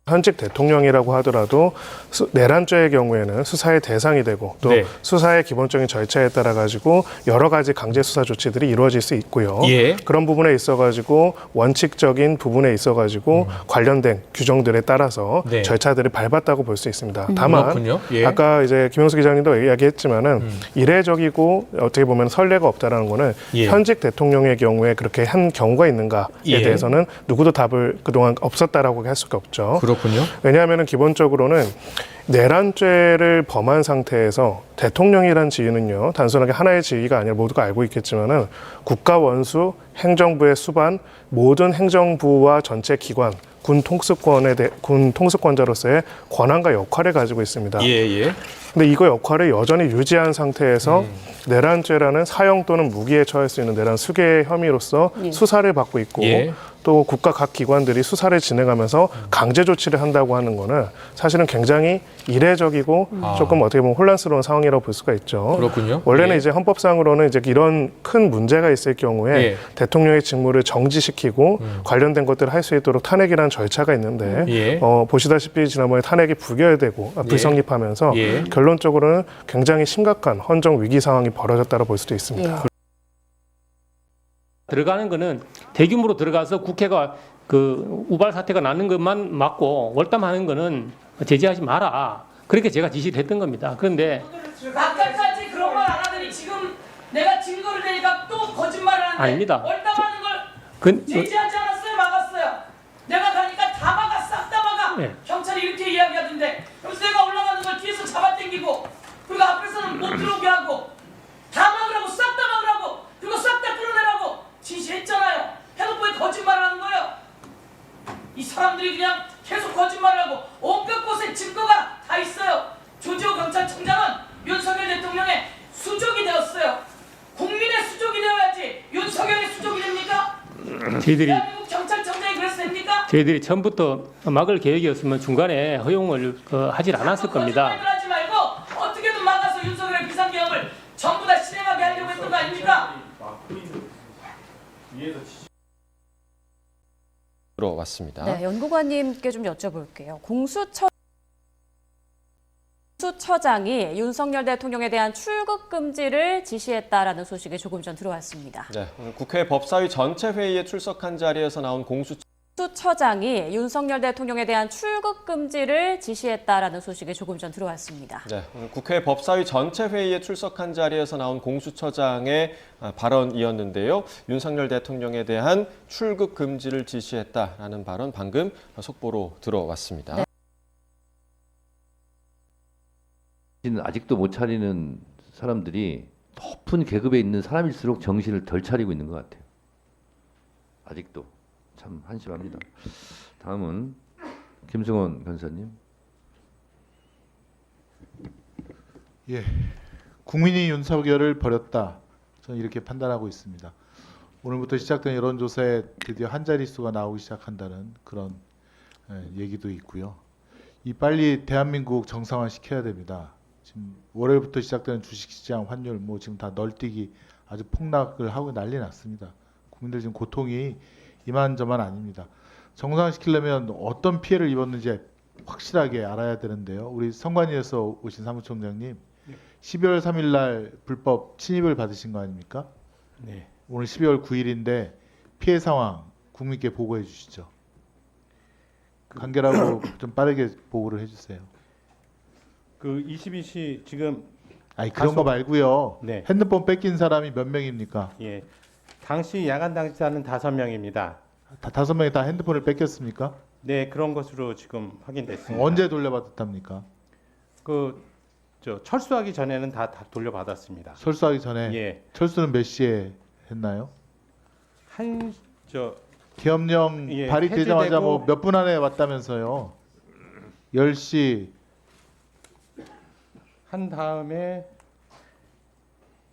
현직 대통령이라고 하더라도 내란죄의 경우에는 수사의 대상이 되고 또 네. 수사의 기본적인 절차에 따라 가지고 여러 가지 강제 수사 조치들이 이루어질 수 있고요. 예. 그런 부분에 있어 가지고 원칙적인 부분에 있어 가지고 관련된 규정들에 따라서 네. 절차들을 밟았다고 볼 수 있습니다. 다만 그렇군요. 예. 아까 이제 김영수 기자님도 이야기했지만은 이례적이고 어떻게 보면 선례가 없다라는 거는 예. 현직 대통령의 경우에 그렇게 한 경우가 있는가에 예. 대해서는 누구도 답을 그동안 없었다라고 할 수가 없죠. 그렇군요. 왜냐하면 기본적으로는 내란죄를 범한 상태에서 대통령이란 지위는요, 단순하게 하나의 지위가 아니라 모두가 알고 있겠지만은 국가 원수, 행정부의 수반, 모든 행정부와 전체 기관, 군 통수권자로서의 권한과 역할을 가지고 있습니다. 예, 예. 근데 이거 역할을 여전히 유지한 상태에서 내란죄라는 사형 또는 무기에 처할 수 있는 내란 수괴의 혐의로서 수사를 받고 있고 예. 또 국가 각 기관들이 수사를 진행하면서 강제 조치를 한다고 하는 거는 사실은 굉장히 이례적이고 조금 어떻게 보면 혼란스러운 상황이라고 볼 수가 있죠. 그렇군요. 원래는 예. 이제 헌법상으로는 이제 이런 큰 문제가 있을 경우에 예. 대통령의 직무를 정지시키고 관련된 것들을 할 수 있도록 탄핵이라는 절차가 있는데 예. 보시다시피 지난번에 탄핵이 부결되고 불성립하면서 예. 결론적으로는 굉장히 심각한 헌정 위기 상황이 벌어졌다고 볼 수도 있습니다. 들어가는 거는 대규모로 들어가서 국회가 그 우발 사태가 나는 것만 막고 월담하는 거는 제재하지 마라. 그렇게 제가 지시를 했던 겁니다. 그런데 아까까지 그런 말 안 하더니 지금 내가 증거를 내니까 또 거짓말을 하는데 아닙니다. 월담하는 걸 제지하지 않았어요? 막았어요? 내가 가니까 다 막아, 싹 다 막아. 네. 경찰이 이렇게 이야기하던데 그래서 내가 올라가는 걸 뒤에서 잡아당기고 그리고 앞에서는 못 들어오게 하고 다 막으라고, 싹 다 막으라고, 그리고 싹 다 끌어내라고 지시했잖아요. 해놓고 왜 거짓말을 하는 거예요? 이 사람들이 그냥 계속 거짓말을 하고 온갖 곳에 증거가 다 있어요. 조지호 경찰청장은 윤석열 대통령의 수족이 되었어요. 국민의 수족이 되어야지 윤석열의 수족이 됩니까? 대한민국 경찰청장이 그래서 됩니까? 저희들이 처음부터 막을 계획이었으면 중간에 허용을 하질 않았을 겁니다. 거짓말들 하지 말고 어떻게든 막아서 윤석열의 비상계엄을 전부 다 실행하게 하려고 했던 거 아닙니까? 들어왔습니다. 네, 연구관님께 좀 여쭤볼게요. 공수처장이 윤석열 대통령에 대한 출국 금지를 지시했다라는 소식이 조금 전 들어왔습니다. 네, 오늘 국회 법사위 전체 회의에 출석한 자리에서 나온 공수처장이 윤석열 대통령에 대한 출국 금지를 지시했다라는 소식이 조금 전 들어왔습니다. 네, 오늘 국회 법사위 전체 회의에 출석한 자리에서 나온 공수처장의 발언이었는데요. 윤석열 대통령에 대한 출국 금지를 지시했다라는 발언 방금 속보로 들어왔습니다. 네. 아직도 못 차리는 사람들이 높은 계급에 있는 사람일수록 정신을 덜 차리고 있는 것 같아요. 아직도 참 한심합니다. 다음은 김승원 변호사님. 예, 국민이 윤석열을 버렸다. 저는 이렇게 판단하고 있습니다. 오늘부터 시작된 여론조사에 드디어 한 자릿수가 나오기 시작한다는 그런 얘기도 있고요. 이 빨리 대한민국 정상화 시켜야 됩니다. 지금 월요일부터 시작되는 주식시장 환율 뭐 지금 다 널뛰기 아주 폭락을 하고 난리 났습니다. 국민들 지금 고통이 이만저만 아닙니다. 정상화시키려면 어떤 피해를 입었는지 확실하게 알아야 되는데요. 우리 선관위에서 오신 사무총장님, 12월 3일 날 불법 침입을 받으신 거 아닙니까? 네. 오늘 12월 9일인데 피해 상황 국민께 보고해 주시죠. 간결하고 좀 빠르게 보고를 해주세요. 그 22시 지금 아니 그런 거 말고요. 네. 핸드폰 뺏긴 사람이 몇 명입니까? 예. 당시 야간 당사자는 5명입니다. 다 5명이 다 핸드폰을 뺏겼습니까? 네, 그런 것으로 지금 확인됐습니다. 언제 돌려받았답니까? 저 철수하기 전에는 다 돌려받았습니다. 철수하기 전에. 예. 철수는 몇 시에 했나요? 계엄령 예, 발의되자마자 해제되고- 뭐 몇 분 안에 왔다면서요. 10시 한 다음에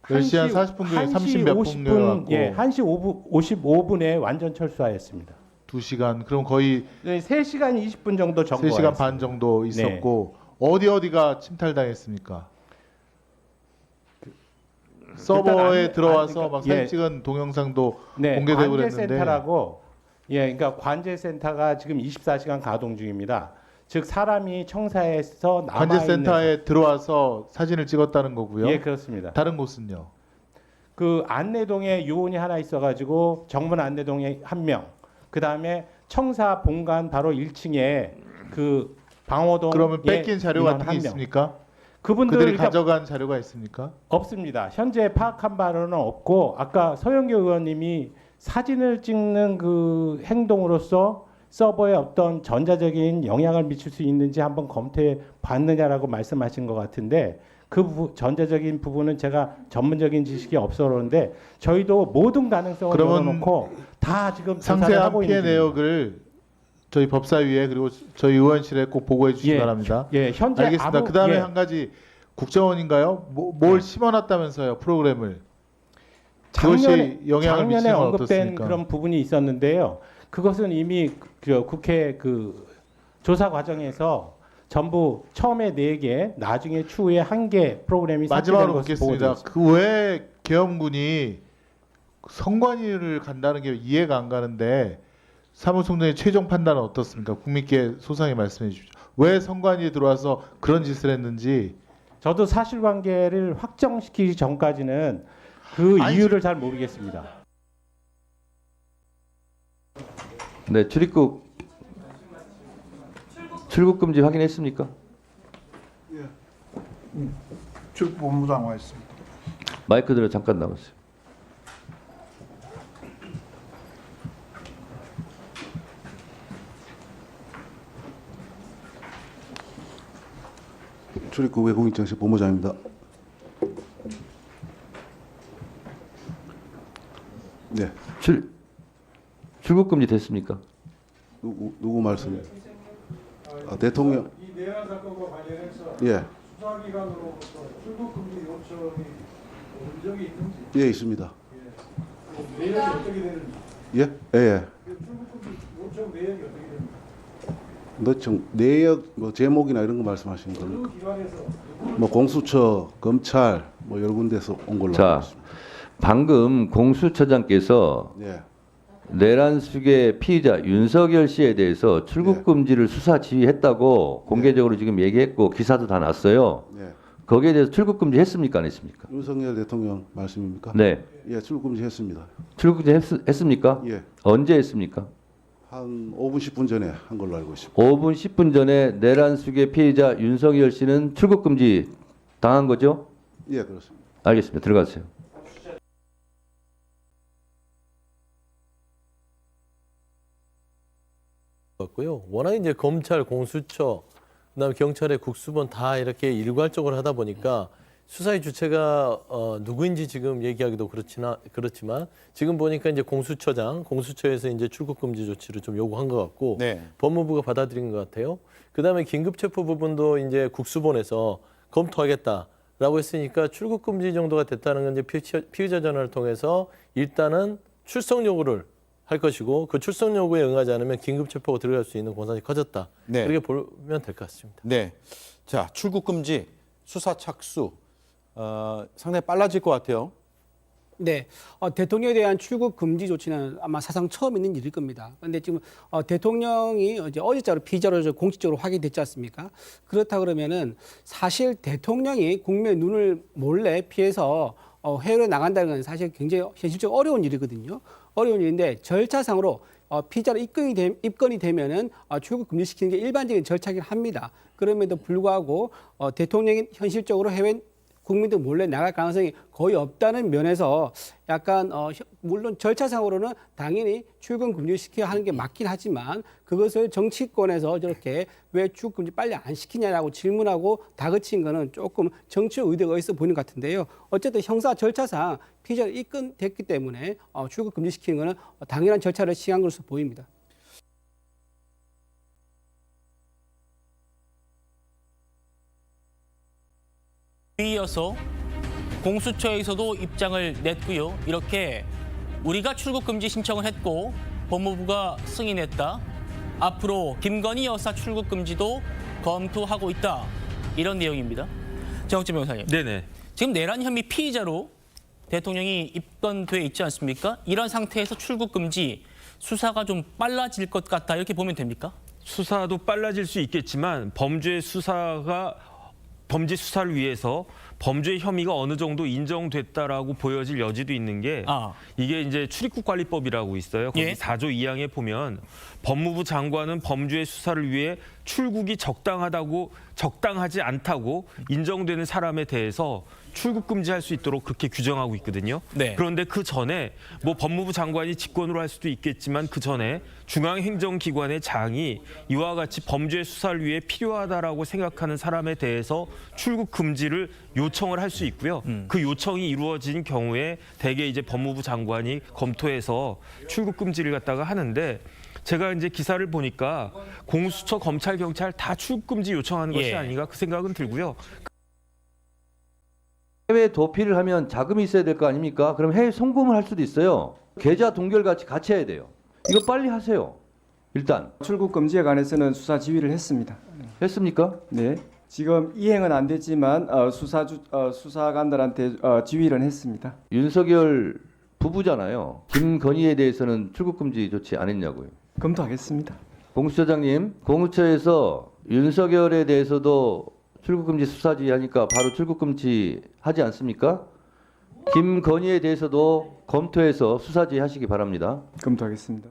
10시 한 40분 중에 30 몇 분 갖고 예, 1시 55분에 완전 철수하였습니다. 2시간 그럼 거의 네, 3시간 20분 정도 3시간 반 정도 있었고 어디가 침탈당했습니까? 서버에 들어와서 막 사진 찍은 동영상도 공개되고 그랬는데 관제센터라고 예, 그러니까 관제센터가 지금 24시간 가동 중입니다. 즉 사람이 청사에서 남아 관제센터에 들어와서 사진을 찍었다는 거고요. 예, 그렇습니다. 다른 곳은요? 그 안내동에 요원이 하나 있어가지고 정문 안내동에 한 명, 그 다음에 청사 본관 바로 1층에 그 방호동 그러면 뺏긴 자료 같은 게 있습니까? 그들이 가져간 자료가 있습니까? 없습니다. 현재 파악한 바로는 없고 아까 서영교 의원님이 사진을 찍는 그 행동으로서 서버에 어떤 전자적인 영향을 미칠 수 있는지 한번 검토해 봤느냐라고 말씀하신 것 같은데 그 전자적인 부분은 제가 전문적인 지식이 없어 그러는데 저희도 모든 가능성을 열어놓고 다 지금 조사를 상세한 하고 피해 있는 중입니다. 내역을 저희 법사위에 그리고 저희 의원실에 꼭 보고해 주시기 예, 바랍니다. 예, 현재 알겠습니다. 그 다음에 예. 한 가지 국정원인가요? 뭘 심어놨다면서요 프로그램을. 그것이 영향을 작년에 미치는 건 언급된 어떻습니까? 그런 부분이 있었는데요. 그것은 이미 그 국회 그 조사 과정에서 전부 처음에 4개, 나중에 추후에 1개 프로그램이 마지막으로 삭제된 것으로 묻겠습니다. 보고되었습니다. 그 왜 계엄군이 선관위를 간다는 게 이해가 안 가는데 사무총장의 최종 판단은 어떻습니까? 국민께 소상히 말씀해 주십시오. 왜 선관위에 들어와서 그런 짓을 했는지. 저도 사실관계를 확정시키기 전까지는 그 이유를 잘 모르겠습니다. 네, 출입국 금지 확인했습니까? 출입본부장 와 있습니다. 마이크 들어 잠깐 나오세요. 출입국 외국인정책 본부장입니다. 네, 출국 금지 됐습니까? 누구 말씀이에요? 대통령. 이 내란 사건과 관련해서 예, 수사기관으로부터 출국 금지 요청이 온 적이 있는지, 예 있습니다. 내역이 어떻게 되는지, 예, 예. 그 출국 금지 요청 내역이 어떻게 됩니까? 너청 내역 뭐 제목이나 이런 거 말씀하시는 겁니까? 그 기관에서 뭐 공수처, 검찰 뭐 여러 군데서 온 걸로 자, 알고 있습니다. 방금 공수처장께서 예, 내란 수계 피의자 윤석열 씨에 대해서 출국 금지를 수사 지휘했다고 공개적으로 지금 얘기했고 기사도 다 났어요. 예. 거기에 대해서 출국 금지 했습니까? 안 했습니까? 윤석열 대통령 말씀입니까? 네. 예, 출국 금지했습니다. 출국 금지 했습니까? 예, 언제 했습니까? 한 5분 10분 전에 한 걸로 알고 있습니다. 5분 10분 전에 내란 수계 피의자 윤석열 씨는 출국 금지 당한 거죠? 예, 그렇습니다. 알겠습니다. 들어가세요. 같고요. 워낙 이제 검찰, 공수처, 그다음에 경찰의 국수본 다 이렇게 일괄적으로 하다 보니까 수사의 주체가 누구인지 지금 얘기하기도 그렇지만 지금 보니까 이제 공수처에서 이제 출국 금지 조치를 좀 요구한 것 같고 법무부가 받아들인 것 같아요. 그다음에 긴급 체포 부분도 이제 국수본에서 검토하겠다라고 했으니까 출국 금지 정도가 됐다는 건 이제 피의자 전화를 통해서 일단은 출석 요구를 할 것이고 그 출석 요구에 응하지 않으면 긴급 체포가 들어갈 수 있는 공산이 커졌다. 네. 그렇게 보면 될 것 같습니다. 네. 자, 출국 금지, 수사 착수 상당히 빨라질 것 같아요. 네, 대통령에 대한 출국 금지 조치는 아마 사상 처음 있는 일일 겁니다. 그런데 지금 대통령이 어제자로 피의자로 공식적으로 확인됐지 않습니까? 그렇다 그러면은 사실 대통령이 국민의 눈을 몰래 피해서 해외로 나간다는 건 사실 굉장히 현실적으로 어려운 일이거든요. 어려운 일인데 절차상으로 피의자로 입건이 되면은 출국 금지시키는 게 일반적인 절차긴 합니다. 그럼에도 불구하고 대통령이 현실적으로 해외 국민들 몰래 나갈 가능성이 거의 없다는 면에서 약간 물론 절차상으로는 당연히 출국 금지시켜야 하는 게 맞긴 하지만 그것을 정치권에서 저렇게 왜 출국 금지 빨리 안 시키냐라고 질문하고 다그친 거는 조금 정치 의도가 있어 보이는 것 같은데요. 어쨌든 형사 절차상 피의자가 입건됐기 때문에 출국 금지시키는 거는 당연한 절차를 시행한 것으로 보입니다. 이어서 공수처에서도 입장을 냈고요. 이렇게 우리가 출국 금지 신청을 했고 법무부가 승인했다. 앞으로 김건희 여사 출국 금지도 검토하고 있다. 이런 내용입니다. 정학재 변호사님. 네네. 지금 내란 혐의 피의자로 대통령이 입건돼 있지 않습니까? 이런 상태에서 출국 금지 수사가 좀 빨라질 것 같다. 이렇게 보면 됩니까? 수사도 빨라질 수 있겠지만 범죄 수사를 위해서 범죄 혐의가 어느 정도 인정됐다라고 보여질 여지도 있는 게 이게 이제 출입국관리법이라고 있어요. 거기 4조 2항에 보면 법무부 장관은 범죄 수사를 위해 출국이 적당하지 않다고 인정되는 사람에 대해서 출국 금지할 수 있도록 그렇게 규정하고 있거든요. 네. 그런데 그 전에 뭐 법무부 장관이 직권으로 할 수도 있겠지만 그 전에 중앙행정기관의 장이 이와 같이 범죄 수사를 위해 필요하다라고 생각하는 사람에 대해서 출국 금지를 요청을 할 수 있고요. 그 요청이 이루어진 경우에 대개 이제 법무부 장관이 검토해서 출국 금지를 갖다가 하는데 제가 이제 기사를 보니까 공수처, 검찰, 경찰 다 출국 금지 요청하는 것이 아닌가 그 생각은 들고요. 해외 도피를 하면 자금이 있어야 될 거 아닙니까? 그럼 해외 송금을 할 수도 있어요. 계좌 동결같이 같이 해야 돼요. 이거 빨리 하세요. 일단 출국 금지에 관해서는 수사 지휘를 했습니다. 했습니까? 네. 지금 이행은 안 됐지만 수사관들한테 지휘를 했습니다. 윤석열 부부잖아요. 김건희에 대해서는 출국 금지 조치 안 했냐고요. 검토하겠습니다. 공수처장님, 공수처에서 윤석열에 대해서도 출국금지 수사지 하니까 바로 출국금지 하지 않습니까? 김건희에 대해서도 검토해서 수사지 하시기 바랍니다. 검토하겠습니다.